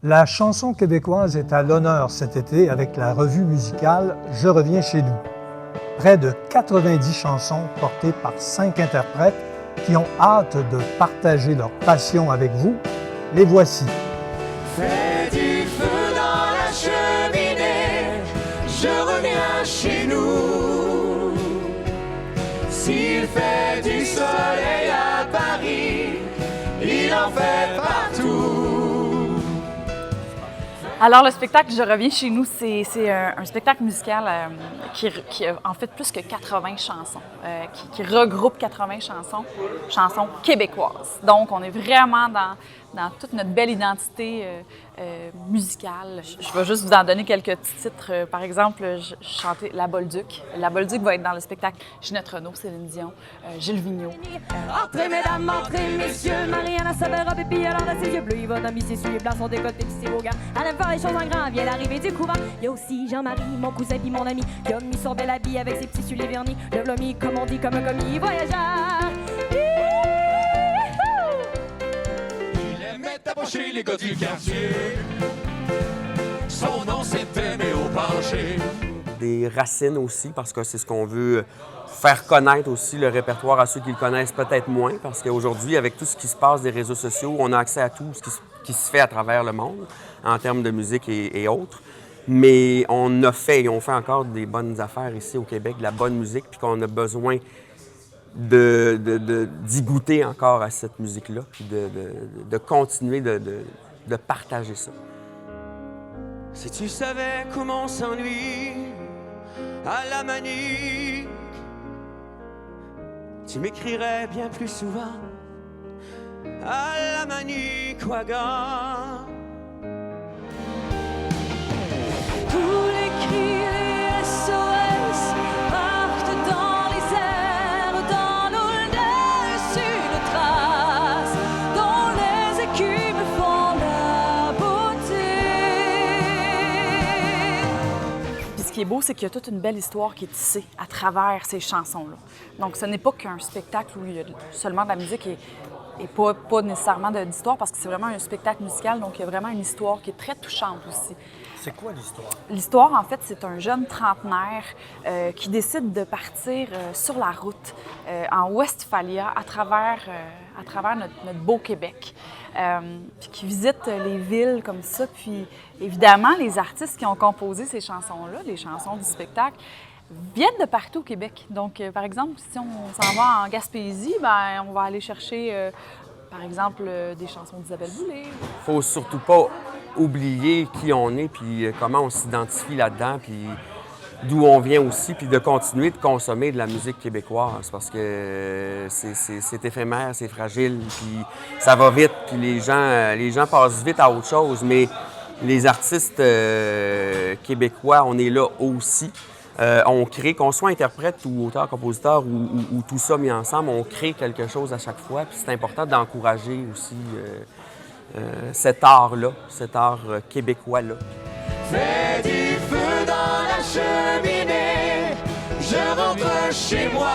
La chanson québécoise est à l'honneur cet été avec la revue musicale Je reviens chez nous. Près de 90 chansons portées par 5 interprètes qui ont hâte de partager leur passion avec vous. Les voici. Fais du feu dans la cheminée, je reviens chez nous. S'il fait du soleil à Paris, il en fait partout. Alors, le spectacle Je reviens chez nous, c'est un spectacle musical qui a en fait plus que 80 chansons, qui regroupe 80 chansons québécoises. Donc, on est vraiment dans toute notre belle identité musicale. Je vais juste vous en donner quelques petits titres. Par exemple, je chantais La Bolduc. La Bolduc va être dans le spectacle Ginette Renault, Céline Dion, Gilles Vigneault. Entrez mesdames, entrez messieurs, Marianne a sa belle robe et puis elle a ses yeux bleus. Yvonne a mis ses souliers blancs, son décolleté puis ses beaux gants. Elle aime faire les choses en grand, vient l'arrivée du couvent. Il y a aussi Jean-Marie, mon cousin puis mon ami, qui a mis son bel habit avec ses petits souliers vernis. Le vlomi, comme on dit, comme un commis voyageur. Il aimait approcher les gars du quartier. Son nom c'était Méo Penché. Des racines aussi, parce que c'est ce qu'on veut faire connaître aussi, le répertoire à ceux qui le connaissent peut-être moins, parce qu'aujourd'hui, avec tout ce qui se passe des réseaux sociaux, on a accès à tout ce qui se fait à travers le monde, en termes de musique et autres. Mais on a fait et on fait encore des bonnes affaires ici au Québec, de la bonne musique, puis qu'on a besoin d'y goûter encore à cette musique-là, puis de continuer de partager ça. Si tu savais comment on s'ennuie à la manique, tu m'écrirais bien plus souvent à la manique wagon. Tous les cris, les SOS partent dans les airs, dans l'aule dessus de traces, dont les écumes font la beauté. Puis ce qui est beau, c'est qu'il y a toute une belle histoire qui est tissée à travers ces chansons-là. Donc, ce n'est pas qu'un spectacle où il y a seulement de la musique et pas nécessairement d'histoire, parce que c'est vraiment un spectacle musical, donc il y a vraiment une histoire qui est très touchante aussi. C'est quoi l'histoire? L'histoire, en fait, c'est un jeune trentenaire qui décide de partir sur la route en Westphalia à travers notre beau Québec. Puis qui visite les villes comme ça. Puis évidemment, les artistes qui ont composé ces chansons-là, les chansons du spectacle, viennent de partout au Québec. Donc, par exemple, si on s'en va en Gaspésie, ben, on va aller chercher, par exemple, des chansons d'Isabelle Boulay. Faut surtout pas oublier qui on est, puis comment on s'identifie là-dedans, puis d'où on vient aussi, puis de continuer de consommer de la musique québécoise, parce que c'est éphémère, c'est fragile, puis ça va vite, puis les gens passent vite à autre chose, mais les artistes québécois, on est là aussi. On crée, qu'on soit interprète ou auteur, compositeur ou tout ça mis ensemble, on crée quelque chose à chaque fois. Puis c'est important d'encourager aussi cet art-là, cet art québécois-là. Fais du feu dans la cheminée, je rentre chez moi.